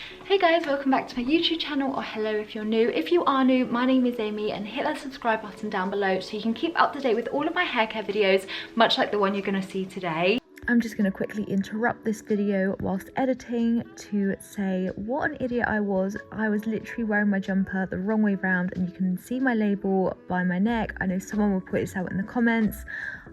Hey guys, welcome back to my YouTube channel, or hello if you're new. If you are new, my name is Amy, and hit that subscribe button down below so you can keep up to date with all of my hair care videos, much like the one you're going to see today. I'm just going to quickly interrupt this video whilst editing to say what an idiot I was. I was literally wearing my jumper the wrong way round, and you can see my label by my neck. I know someone will put this out in the comments.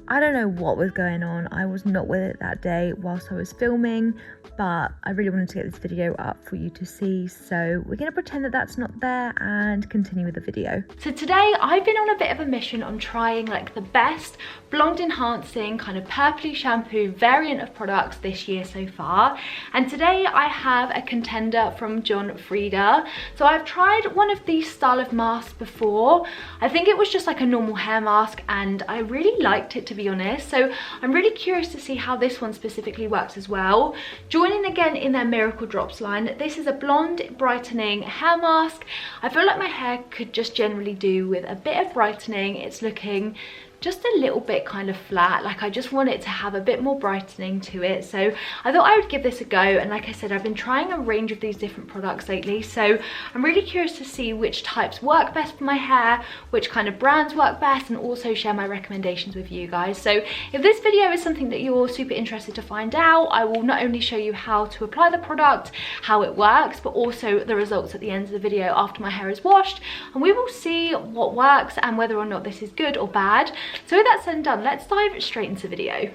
I don't know what was going on. I was not with it that day whilst I was filming, but I really wanted to get this video up for you to see, so we're going to pretend that that's not there and continue with the video. So today I've been on a bit of a mission on trying like the best blonde enhancing kind of purpley shampoo variant of products this year so far, and today I have a contender from Frieda. So I've tried one of these style of masks before. I think it was just like a normal hair mask, and I really liked it, to be honest, so I'm really curious to see how this one specifically works as well. Joining again in their Miracle Drops line, this is a blonde brightening hair mask. I feel like my hair could just generally do with a bit of brightening. It's looking just a little bit kind of flat, like I just want it to have a bit more brightening to it, so I thought I would give this a go. And like I said, I've been trying a range of these different products lately, so I'm really curious to see which types work best for my hair, which kind of brands work best, and also share my recommendations with you guys. So if this video is something that you're super interested to find out, I will not only show you how to apply the product, how it works, but also the results at the end of the video after my hair is washed, and we will see what works and whether or not this is good or bad. So with that said and done, let's dive straight into the video.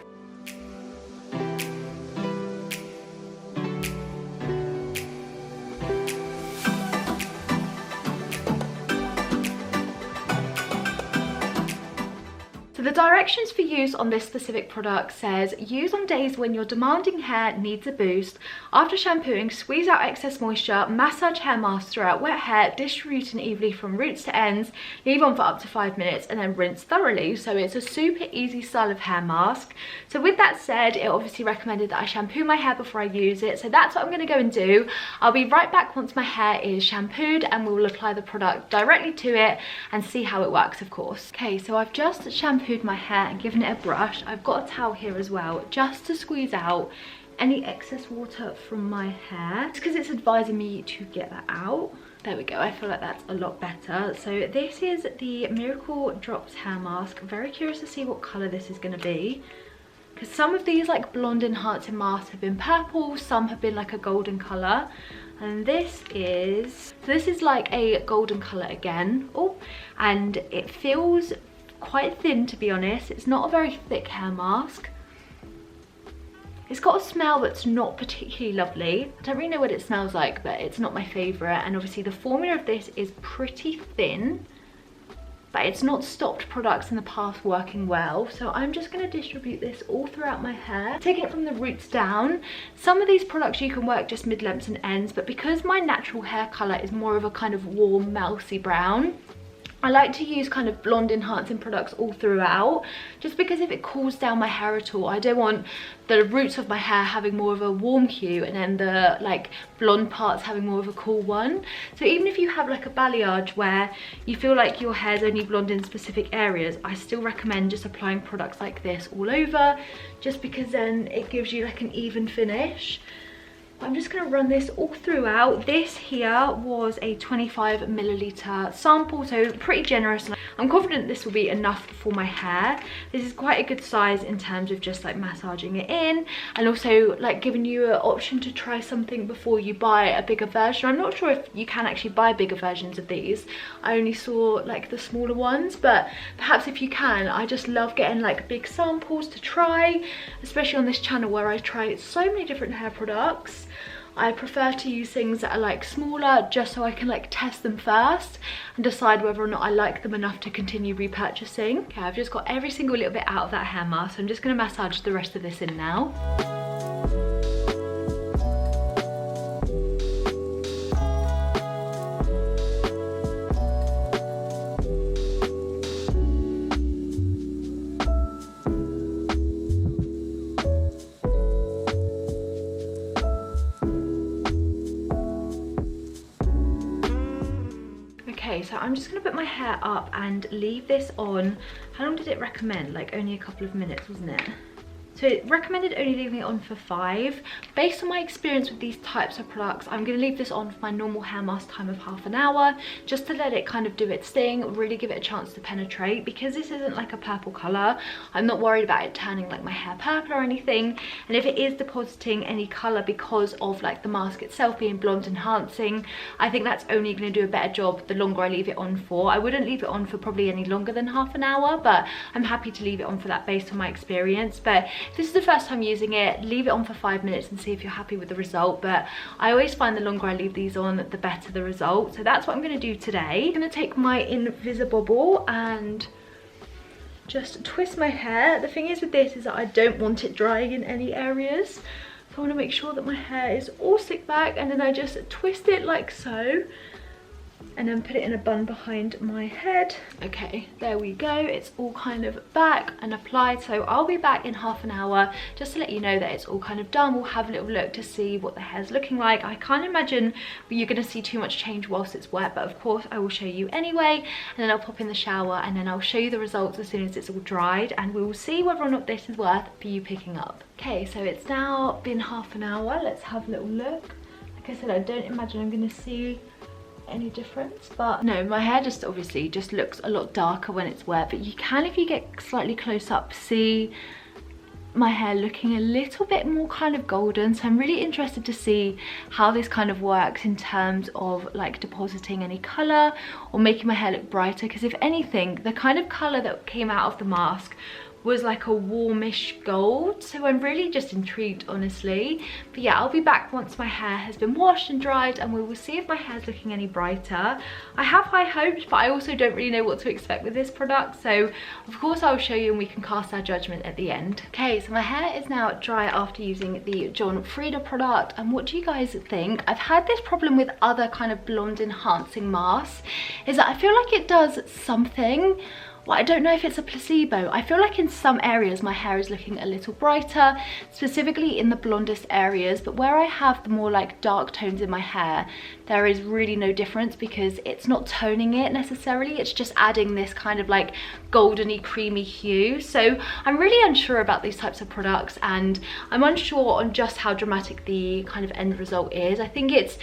So the directions for use on this specific product says, use on days when your demanding hair needs a boost. After shampooing, squeeze out excess moisture, massage hair mask throughout wet hair, distributing evenly from roots to ends, leave on for up to 5 minutes, and then rinse thoroughly. So it's a super easy style of hair mask. So with that said, it obviously recommended that I shampoo my hair before I use it. So that's what I'm going to go and do. I'll be right back once my hair is shampooed, and we will apply the product directly to it and see how it works, of course. Okay, so I've just shampooed my hair and given it a brush. I've got a towel here as well, just to squeeze out any excess water from my hair, just because it's advising me to get that out. There we go, I feel like that's a lot better. So this is the Miracle Drops hair mask. I'm very curious to see what colour this is going to be, because some of these like blonde enhancing masks have been purple, some have been like a golden colour, and this is like a golden colour again. Oh, and it feels quite thin, to be honest. It's not a very thick hair mask. It's got a smell that's not particularly lovely. I don't really know what it smells like, but it's not my favourite. And obviously the formula of this is pretty thin, but it's not stopped products in the past working well. So I'm just going to distribute this all throughout my hair, taking it from the roots down. Some of these products you can work just mid-lengths and ends, but because my natural hair colour is more of a kind of warm, mousy brown, I like to use kind of blonde enhancing products all throughout, just because if it cools down my hair at all, I don't want the roots of my hair having more of a warm hue and then the like blonde parts having more of a cool one. So even if you have like a balayage where you feel like your hair's only blonde in specific areas, I still recommend just applying products like this all over, just because then it gives you like an even finish. I'm just going to run this all throughout. This here was a 25 milliliter sample, so pretty generous. I'm confident this will be enough for my hair. This is quite a good size in terms of just like massaging it in, and also like giving you an option to try something before you buy a bigger version. I'm not sure if you can actually buy bigger versions of these. I only saw like the smaller ones, but perhaps if you can. I just love getting like big samples to try, especially on this channel where I try so many different hair products. I prefer to use things that are like smaller, just so I can like test them first and decide whether or not I like them enough to continue repurchasing. Okay, I've just got every single little bit out of that hair mask, so I'm just going to massage the rest of this in now. Okay, so I'm just going to put my hair up and leave this on. How long did it recommend? Like only a couple of minutes, wasn't it? So it recommended only leaving it on for 5. Based on my experience with these types of products, I'm going to leave this on for my normal hair mask time of half an hour, just to let it kind of do its thing, really give it a chance to penetrate. Because this isn't like a purple colour, I'm not worried about it turning like my hair purple or anything. And if it is depositing any colour because of like the mask itself being blonde enhancing, I think that's only going to do a better job the longer I leave it on for. I wouldn't leave it on for probably any longer than half an hour, but I'm happy to leave it on for that based on my experience. But if this is the first time using it, leave it on for 5 minutes and see if you're happy with the result. But I always find the longer I leave these on, the better the result. So that's what I'm going to do today. I'm going to take my Invisibobble and just twist my hair. The thing is with this is that I don't want it drying in any areas, so I want to make sure that my hair is all slicked back, and then I just twist it like so and then put it in a bun behind my head. Okay, there we go. It's all kind of back and applied. So I'll be back in half an hour just to let you know that it's all kind of done. We'll have a little look to see what the hair's looking like. I can't imagine you're going to see too much change whilst it's wet, but of course I will show you anyway. And then I'll pop in the shower and then I'll show you the results as soon as it's all dried, and we will see whether or not this is worth for you picking up. Okay, so it's now been half an hour. Let's have a little look. Like I said, I don't imagine I'm going to see any difference, but no, my hair just obviously just looks a lot darker when it's wet, but you can, if you get slightly close up, see my hair looking a little bit more kind of golden. So I'm really interested to see how this kind of works in terms of like depositing any color or making my hair look brighter, because if anything, the kind of color that came out of the mask was like a warmish gold, so I'm really just intrigued, honestly. But yeah, I'll be back once my hair has been washed and dried, and we will see if my hair's looking any brighter. I have high hopes, but I also don't really know what to expect with this product, so of course I'll show you and we can cast our judgment at the end. Okay, so my hair is now dry after using the Frieda product, and what do you guys think? I've had this problem with other kind of blonde enhancing masks, is that I feel like it does something. Well, I don't know if it's a placebo. I feel like in some areas my hair is looking a little brighter, specifically in the blondest areas, but where I have the more like dark tones in my hair, there is really no difference because it's not toning it necessarily, it's just adding this kind of like goldeny creamy hue. So I'm really unsure about these types of products, and I'm unsure on just how dramatic the kind of end result is. I think it's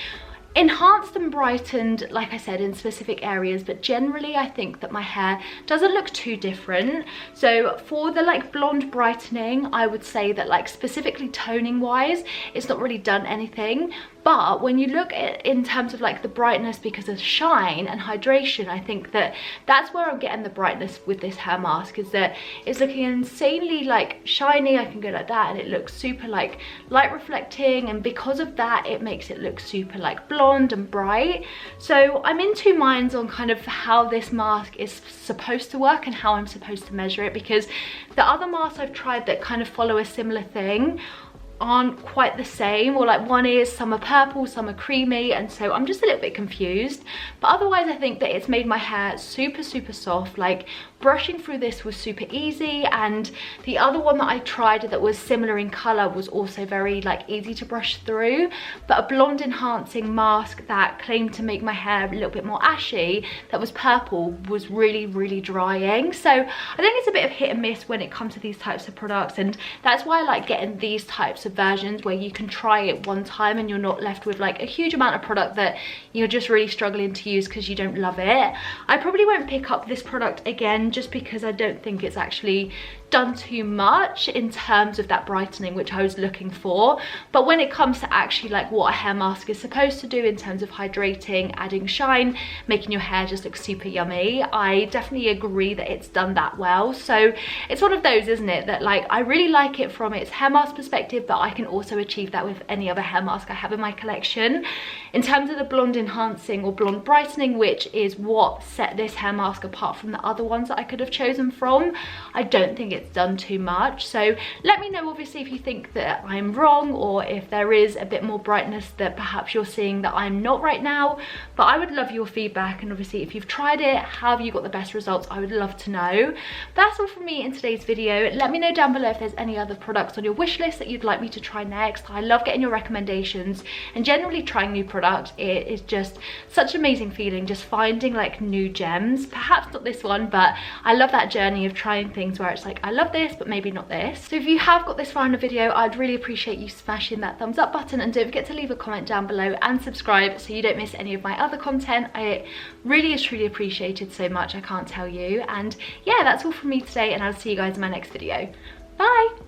enhanced and brightened, like I said, in specific areas, but generally I think that my hair doesn't look too different. So for the like blonde brightening, I would say that like specifically toning wise, it's not really done anything. But when you look at in terms of like the brightness because of shine and hydration, I think that that's where I'm getting the brightness with this hair mask, is that it's looking insanely like shiny. I can go like that and it looks super like light reflecting, and because of that it makes it look super like blonde and bright. So I'm in two minds on kind of how this mask is supposed to work and how I'm supposed to measure it, because the other masks I've tried that kind of follow a similar thing aren't quite the same, or like one is some are purple, some are creamy, and so I'm just a little bit confused. But otherwise I think that it's made my hair super soft. Like brushing through this was super easy, and the other one that I tried that was similar in color was also very like easy to brush through. But a blonde enhancing mask that claimed to make my hair a little bit more ashy, that was purple, was really drying. So I think it's a bit of hit and miss when it comes to these types of products, and that's why I like getting these types of versions where you can try it one time and you're not left with like a huge amount of product that you're just really struggling to use because you don't love it. I probably won't pick up this product again just because I don't think it's actually done too much in terms of that brightening which I was looking for. But when it comes to actually like what a hair mask is supposed to do in terms of hydrating, adding shine, making your hair just look super yummy, I definitely agree that it's done that well. So it's one of those, isn't it, that like I really like it from its hair mask perspective, but I can also achieve that with any other hair mask I have in my collection. In terms of the blonde enhancing or blonde brightening, which is what set this hair mask apart from the other ones that I could have chosen from, I don't think it's done too much. So let me know obviously if you think that I'm wrong, or if there is a bit more brightness that perhaps you're seeing that I'm not right now. But I would love your feedback, and obviously if you've tried it, how have you got the best results? I would love to know. That's all from me in today's video. Let me know down below if there's any other products on your wish list that you'd like me me to try next. I love getting your recommendations, and generally trying new products, it is just such an amazing feeling, just finding like new gems. Perhaps not this one, but I love that journey of trying things where it's like, I love this, but maybe not this. So if you have got this far in the video, I'd really appreciate you smashing that thumbs up button, and don't forget to leave a comment down below and subscribe so you don't miss any of my other content. It really is truly appreciated so much, I can't tell you. And yeah, that's all from me today, and I'll see you guys in my next video. Bye!